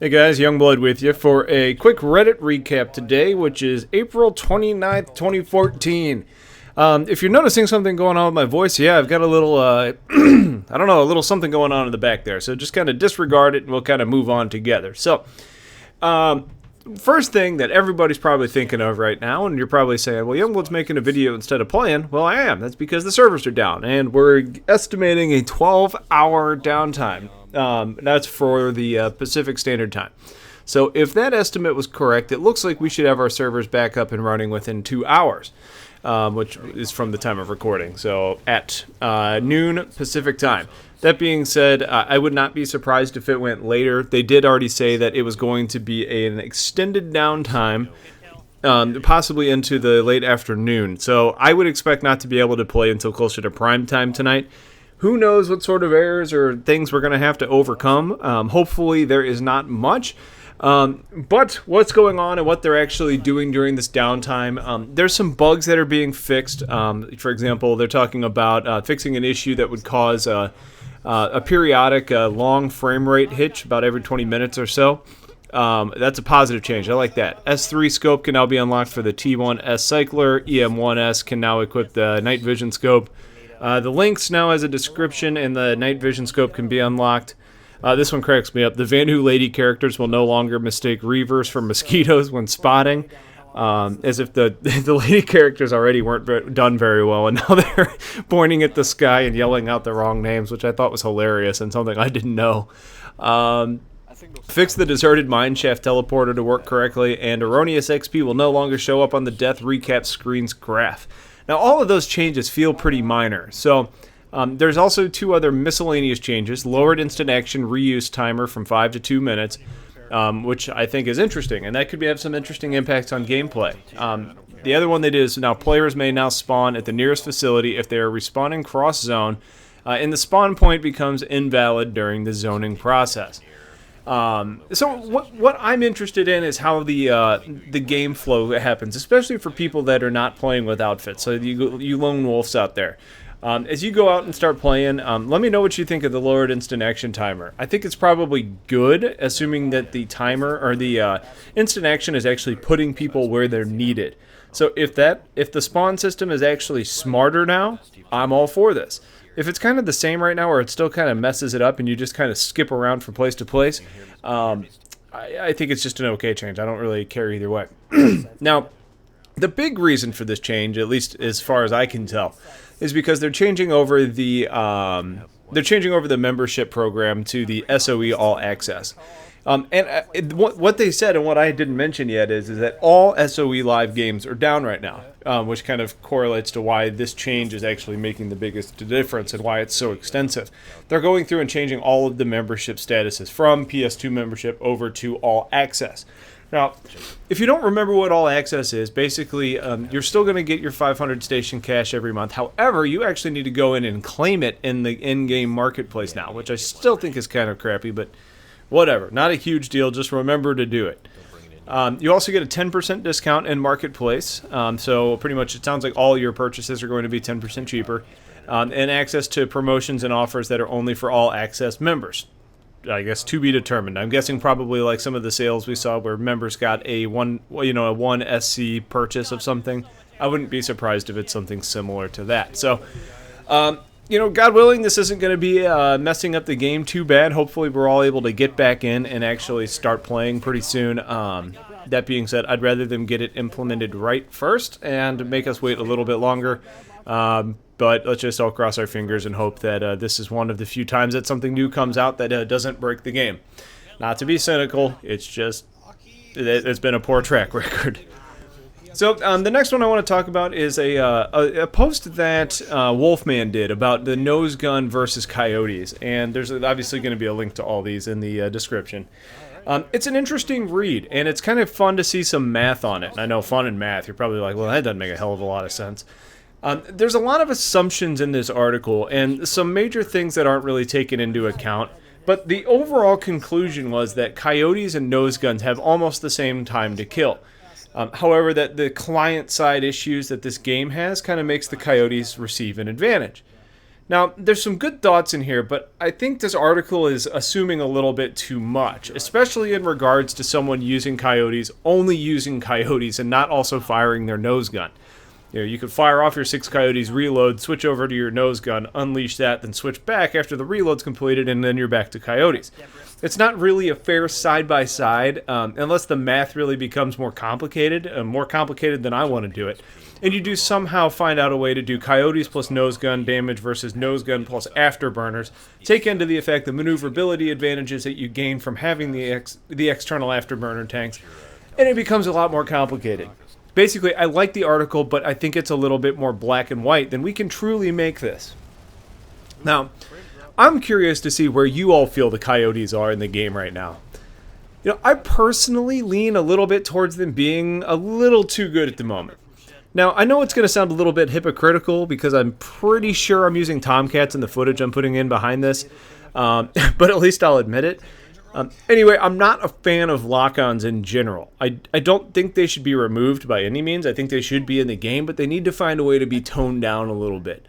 Hey guys, Youngblood with you for a quick Reddit recap today, which is April 29th, 2014. If you're noticing something going on with my voice, yeah, I've got a little, I don't know, a little something going on in the back there. So just kind of disregard it and we'll kind of move on together. So, first thing that everybody's probably thinking of right now, and you're probably saying, well, Youngblood's making a video instead of playing. Well, I am. That's because the servers are down, and we're estimating a 12-hour downtime. That's for the Pacific Standard Time. So if that estimate was correct, it looks like we should have our servers back up and running within 2 hours, which is from the time of recording. So at noon Pacific Time. That being said, I would not be surprised if it went later. They did already say that it was going to be an extended downtime, possibly into the late afternoon. So I would expect not to be able to play until closer to prime time tonight. Who knows what sort of errors or things we're going to have to overcome. Hopefully there is not much. But what's going on and what they're actually doing during this downtime, there's some bugs that are being fixed. For example, they're talking about fixing an issue that would cause a periodic long frame rate hitch about every 20 minutes or so. That's a positive change. I like that. S3 scope can now be unlocked for the T1S Cycler. EM1S can now equip the night vision scope. The Lynx now has a description, and the night vision scope can be unlocked. This one cracks me up. The Vanu lady characters will no longer mistake reavers for mosquitoes when spotting, as if the lady characters already weren't done very well, and now they're pointing at the sky and yelling out the wrong names, which I thought was hilarious and something I didn't know. Fix the deserted mineshaft teleporter to work correctly, and erroneous XP will no longer show up on the death recap screen's graph. Now, all of those changes feel pretty minor. So, there's also two other miscellaneous changes. Lowered instant action reuse timer from 5 to 2 minutes, which I think is interesting, and that could have some interesting impacts on gameplay. The other one they did is now players may now spawn at the nearest facility if they are respawning cross-zone, and the spawn point becomes invalid during the zoning process. So what I'm interested in is how the game flow happens, especially for people that are not playing with outfits. So you lone wolves out there, as you go out and start playing, let me know what you think of the lowered instant action timer. I think it's probably good, assuming that the timer or the instant action is actually putting people where they're needed. So if the spawn system is actually smarter now, I'm all for this. If it's kind of the same right now, or it still kind of messes it up and you just kind of skip around from place to place, I think it's just an okay change. I don't really care either way. Now, the big reason for this change, at least as far as I can tell, is because they're changing over the membership program to the SOE All Access. What they said, and what I didn't mention yet, is that all SOE Live games are down right now, which kind of correlates to why this change is actually making the biggest difference and why it's so extensive. They're going through and changing all of the membership statuses from PS2 membership over to All Access. Now, if you don't remember what All Access is, basically you're still going to get your 500 station cash every month. However, you actually need to go in and claim it in the in-game marketplace now, which I still think is kind of crappy, but whatever, not a huge deal, just remember to do it. You also get a 10% discount in Marketplace, so pretty much it sounds like all your purchases are going to be 10% cheaper, and access to promotions and offers that are only for All Access members. I guess to be determined. I'm guessing probably like some of the sales we saw where members got a one SC purchase of something. I wouldn't be surprised if it's something similar to that. So, God willing, this isn't going to be messing up the game too bad. Hopefully we're all able to get back in and actually start playing pretty soon. That being said, I'd rather them get it implemented right first and make us wait a little bit longer. But let's just all cross our fingers and hope that this is one of the few times that something new comes out that doesn't break the game. Not to be cynical, it's just it's been a poor track record. So the next one I want to talk about is a post that Wolfman did about the nose gun versus coyotes, and there's obviously going to be a link to all these in the description. It's an interesting read, and it's kind of fun to see some math on it. And I know fun and math, you're probably like, well, that doesn't make a hell of a lot of sense. There's a lot of assumptions in this article, and some major things that aren't really taken into account. But the overall conclusion was that coyotes and nose guns have almost the same time to kill. However, that the client-side issues that this game has kind of makes the coyotes receive an advantage. Now, there's some good thoughts in here, but I think this article is assuming a little bit too much, especially in regards to someone using coyotes, only using coyotes, and not also firing their nose gun. You could fire off your 6 coyotes, reload, switch over to your nose gun, unleash that, then switch back after the reload's completed, and then you're back to coyotes. It's not really a fair side-by-side, unless the math really becomes more complicated than I want to do it. And you do somehow find out a way to do coyotes plus nose gun damage versus nose gun plus afterburners, take into the effect the maneuverability advantages that you gain from having the external afterburner tanks, and it becomes a lot more complicated. Basically, I like the article, but I think it's a little bit more black and white than we can truly make this. Now, I'm curious to see where you all feel the coyotes are in the game right now. I personally lean a little bit towards them being a little too good at the moment. Now, I know it's going to sound a little bit hypocritical because I'm pretty sure I'm using Tomcats in the footage I'm putting in behind this, but at least I'll admit it. Anyway, I'm not a fan of lock-ons in general. I don't think they should be removed by any means. I think they should be in the game, but they need to find a way to be toned down a little bit.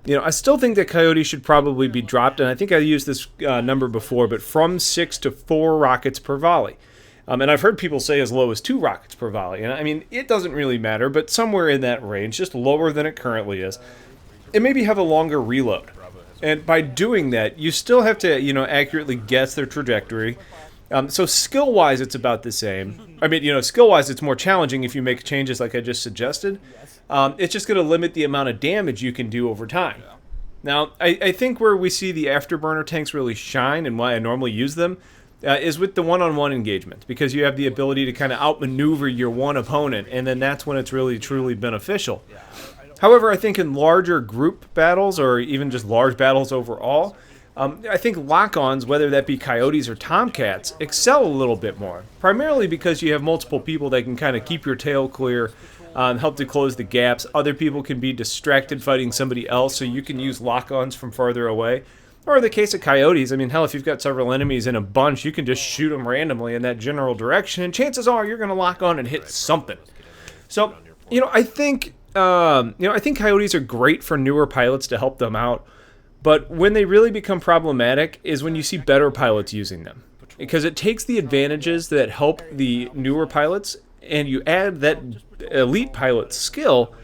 I still think that coyotes should probably be dropped, and I think I used this number before, but from 6 to 4 rockets per volley. And I've heard people say as low as 2 rockets per volley. And I mean, it doesn't really matter, but somewhere in that range, just lower than it currently is. And maybe have a longer reload. And by doing that, you still have to, accurately guess their trajectory. So skill-wise, it's about the same. I mean, skill-wise, it's more challenging if you make changes like I just suggested. It's just going to limit the amount of damage you can do over time. Now, I think where we see the afterburner tanks really shine and why I normally use them is with the one-on-one engagement, because you have the ability to kind of outmaneuver your one opponent, and then that's when it's really truly beneficial. However, I think in larger group battles, or even just large battles overall, I think lock-ons, whether that be coyotes or tomcats, excel a little bit more, primarily because you have multiple people that can kind of keep your tail clear, help to close the gaps. Other people can be distracted fighting somebody else, so you can use lock-ons from farther away. Or in the case of coyotes, I mean, hell, if you've got several enemies in a bunch, you can just shoot them randomly in that general direction, and chances are you're going to lock on and hit something. So, I think coyotes are great for newer pilots to help them out, but when they really become problematic is when you see better pilots using them. Because it takes the advantages that help the newer pilots, and you add that elite pilot skill,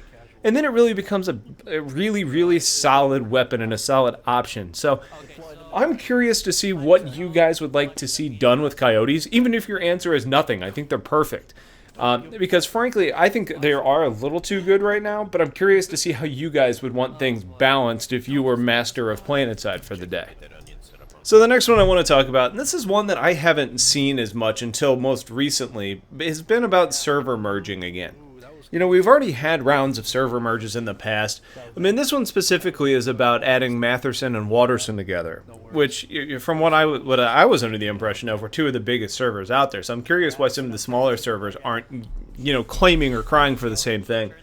and then it really becomes a really, really solid weapon and a solid option. So I'm curious to see what you guys would like to see done with coyotes, even if your answer is nothing. I think they're perfect. Because frankly, I think they are a little too good right now, but I'm curious to see how you guys would want things balanced if you were master of Planetside for the day. So the next one I want to talk about, and this is one that I haven't seen as much until most recently, has been about server merging again. We've already had rounds of server merges in the past. I mean, this one specifically is about adding Matherson and Waterson together, which, from what I was under the impression of, were 2 of the biggest servers out there. So I'm curious why some of the smaller servers aren't, claiming or crying for the same thing.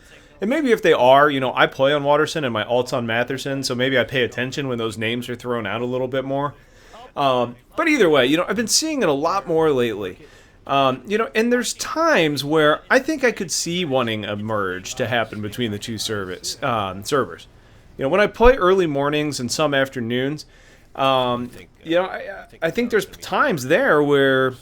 And maybe if they are, I play on Waterson and my alt's on Matherson, so maybe I pay attention when those names are thrown out a little bit more. But either way, I've been seeing it a lot more lately. And there's times where I think I could see wanting a merge to happen between the 2 servers. When I play early mornings and some afternoons, I think there's times there where,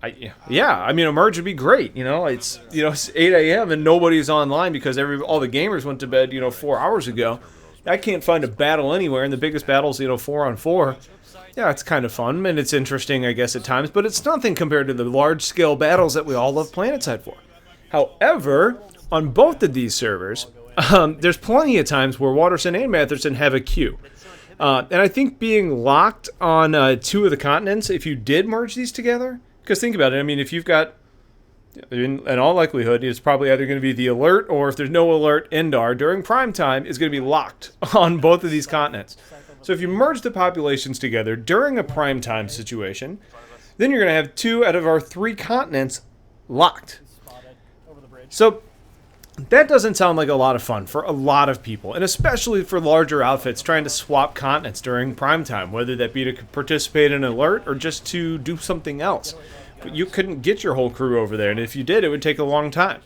a merge would be great. It's 8 a.m. and nobody's online because all the gamers went to bed, 4 hours ago. I can't find a battle anywhere, and the biggest battle's, 4-on-4. Yeah, it's kind of fun, and it's interesting, I guess, at times, but it's nothing compared to the large-scale battles that we all love Planetside for. However, on both of these servers, there's plenty of times where Waterson and Matherson have a queue. And I think being locked on 2 of the continents, if you did merge these together, because think about it, I mean, if you've got, in all likelihood, it's probably either going to be the alert, or if there's no alert, Endar, during prime time, is going to be locked on both of these continents. So if you merge the populations together during a prime time situation, then you're going to have 2 out of our 3 continents locked. So that doesn't sound like a lot of fun for a lot of people, and especially for larger outfits trying to swap continents during prime time, whether that be to participate in an alert or just to do something else. But you couldn't get your whole crew over there, and if you did, it would take a long time.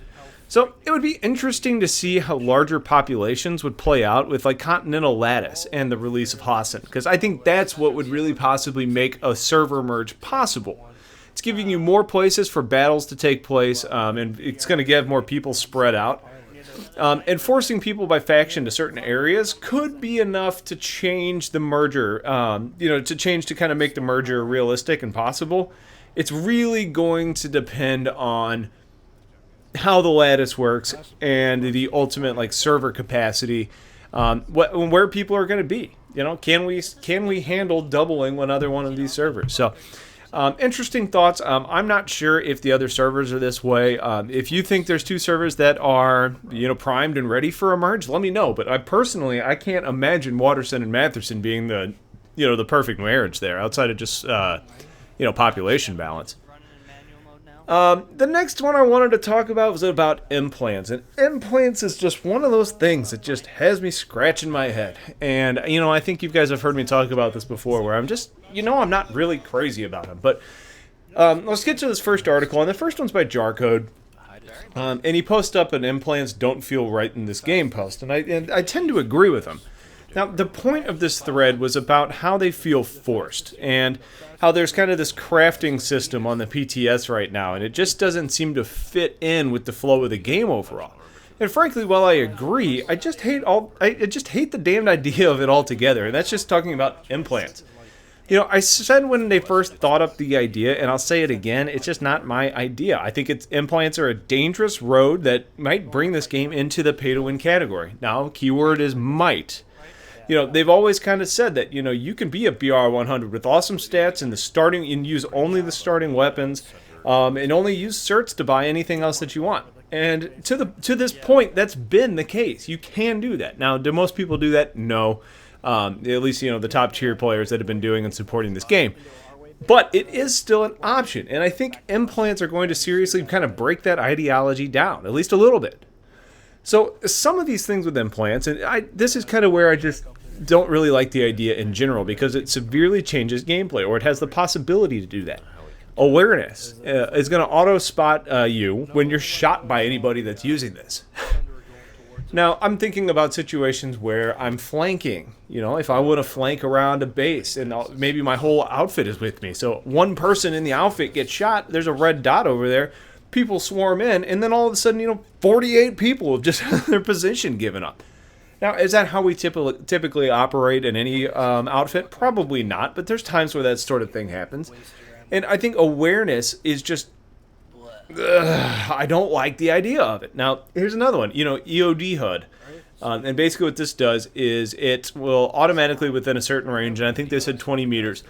So it would be interesting to see how larger populations would play out with like Continental Lattice and the release of Hassan, because I think that's what would really possibly make a server merge possible. It's giving you more places for battles to take place, and it's going to get more people spread out. And forcing people by faction to certain areas could be enough to change the merger, to kind of make the merger realistic and possible. It's really going to depend on how the lattice works and the ultimate like server capacity, where people are going to be. Can we handle doubling another one of these servers? So interesting thoughts. I'm not sure if the other servers are this way. If you think there's two servers that are primed and ready for a merge, let me know. But I can't imagine Waterson and Matherson being the perfect marriage there, outside of just population balance. The next one I wanted to talk about was about implants. And implants is just one of those things that just has me scratching my head. And, I think you guys have heard me talk about this before, where I'm just, I'm not really crazy about them. But let's get to this first article. And the first one's by Jarcode. And he posts up an implants don't feel right in this game post. And I tend to agree with him. Now, the point of this thread was about how they feel forced and how there's kind of this crafting system on the PTS right now, and it just doesn't seem to fit in with the flow of the game overall. And frankly, while I agree, I just hate the damned idea of it altogether, and that's just talking about implants. I said when they first thought up the idea, and I'll say it again, it's just not my idea. I think implants are a dangerous road that might bring this game into the pay-to-win category. Now, keyword is might. They've always kind of said that, you can be a BR100 with awesome stats and use only the starting weapons, and only use certs to buy anything else that you want. And to this point, that's been the case. You can do that. Now, do most people do that? No. At least, the top tier players that have been doing and supporting this game. But it is still an option, and I think implants are going to seriously kind of break that ideology down, at least a little bit. So some of these things with implants, and this is kind of where I just don't really like the idea in general, because it severely changes gameplay, or it has the possibility to do that. Awareness is going to auto-spot you when you're shot by anybody that's using this. Now, I'm thinking about situations where I'm flanking. If I want to flank around a base, and maybe my whole outfit is with me. So one person in the outfit gets shot, there's a red dot over there, people swarm in, and then all of a sudden, 48 people have just had their position given up. Now, is that how we typically operate in any outfit? Probably not, but there's times where that sort of thing happens. And I think awareness is just... I don't like the idea of it. Now, here's another one. EOD HUD. And basically what this does is it will automatically, within a certain range, and I think they said 20 meters,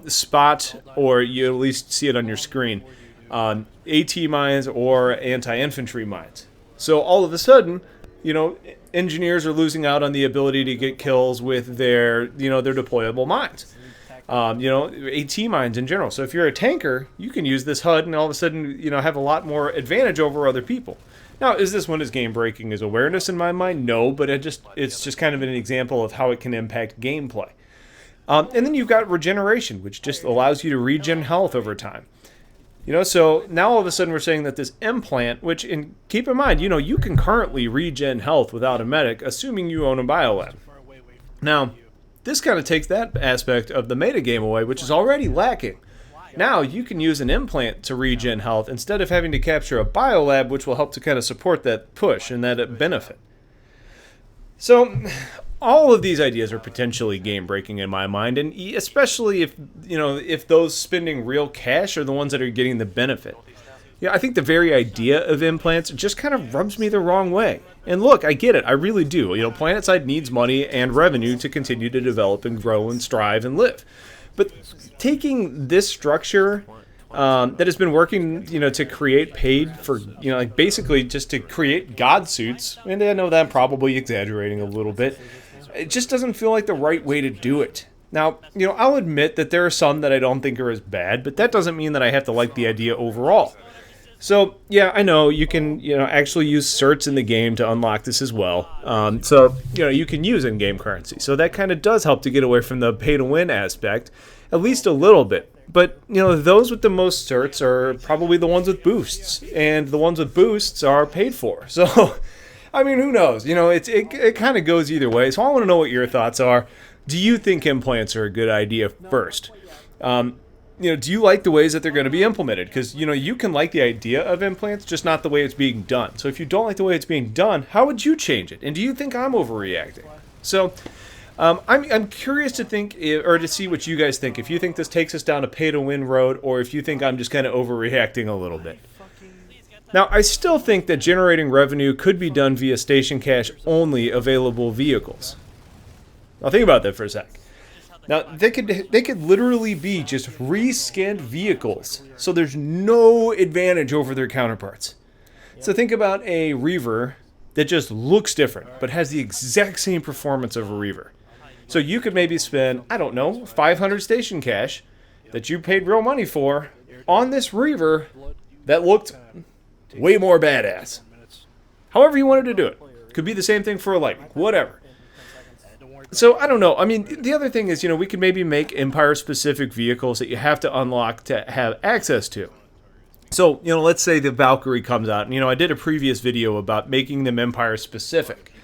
spot, or you at least see it on your screen, AT mines or anti-infantry mines. So all of a sudden, engineers are losing out on the ability to get kills with their deployable mines. AT mines in general. So if you're a tanker, you can use this HUD and all of a sudden, have a lot more advantage over other people. Now, is this one as game breaking as awareness in my mind? No, but it's just kind of an example of how it can impact gameplay. And then you've got regeneration, which just allows you to regen health over time. So now all of a sudden we're saying that this implant, and keep in mind, you can currently regen health without a medic, assuming you own a biolab. Now, this kind of takes that aspect of the metagame away, which is already lacking. Now you can use an implant to regen health instead of having to capture a biolab, which will help to kind of support that push and that benefit. So all of these ideas are potentially game-breaking in my mind, and especially if those spending real cash are the ones that are getting the benefit. I think the very idea of implants just kind of rubs me the wrong way. And look, I get it, I really do. Planetside needs money and revenue to continue to develop and grow and strive and live. But taking this structure that has been working, to create paid for, basically just to create god suits, and I know that I'm probably exaggerating a little bit, it just doesn't feel like the right way to do it. Now, I'll admit that there are some that I don't think are as bad, but that doesn't mean that I have to like the idea overall. So, yeah, I know you can, actually use certs in the game to unlock this as well. So, you can use in-game currency. So that kind of does help to get away from the pay-to-win aspect, at least a little bit. But, those with the most certs are probably the ones with boosts. And the ones with boosts are paid for. So, I mean, who knows? It kind of goes either way. So I want to know what your thoughts are. Do you think implants are a good idea first? Do you like the ways that they're going to be implemented? Because, you can like the idea of implants, just not the way it's being done. So if you don't like the way it's being done, how would you change it? And do you think I'm overreacting? So I'm curious to think, or to see what you guys think. If you think this takes us down a pay-to-win road, or if you think I'm just kind of overreacting a little bit. Now, I still think that generating revenue could be done via station cash only available vehicles. Now think about that for a sec. Now, they could literally be just reskinned vehicles, so there's no advantage over their counterparts. So think about a Reaver that just looks different, but has the exact same performance of a Reaver. So you could maybe spend, 500 station cash that you paid real money for on this Reaver that looked way more badass. However you wanted to do it. Could be the same thing for a Lightning, whatever. So, I don't know. I mean, the other thing is, we could maybe make Empire-specific vehicles that you have to unlock to have access to. So, let's say the Valkyrie comes out. And, I did a previous video about making them Empire-specific.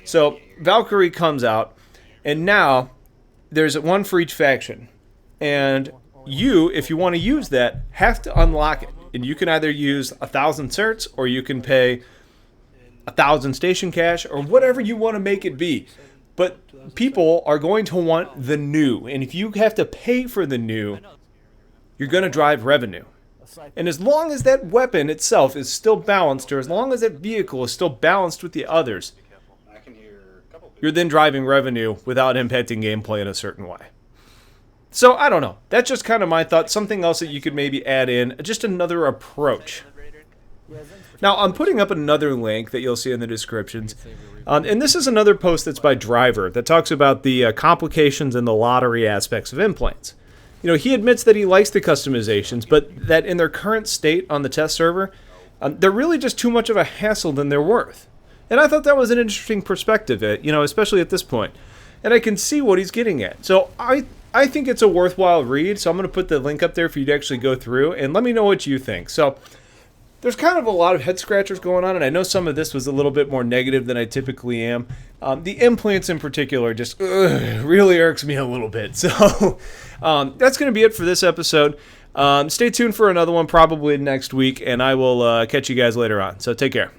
So, Valkyrie comes out, and now there's one for each faction. And you, if you want to use that, have to unlock it. And you can either use 1,000 certs, or you can pay 1,000 station cash, or whatever you want to make it be. But people are going to want the new. And if you have to pay for the new, you're going to drive revenue. And as long as that weapon itself is still balanced, or as long as that vehicle is still balanced with the others, you're then driving revenue without impacting gameplay in a certain way. So, I don't know. That's just kind of my thought. Something else that you could maybe add in. Just another approach. Now, I'm putting up another link that you'll see in the descriptions. And this is another post that's by Driver that talks about the complications and the lottery aspects of implants. He admits that he likes the customizations, but that in their current state on the test server, they're really just too much of a hassle than they're worth. And I thought that was an interesting perspective, especially at this point. And I can see what he's getting at. So I think it's a worthwhile read, so I'm going to put the link up there for you to actually go through, and let me know what you think. So there's kind of a lot of head scratchers going on, and I know some of this was a little bit more negative than I typically am. The implants in particular just really irks me a little bit. So that's going to be it for this episode. Stay tuned for another one probably next week, and I will catch you guys later on. So take care.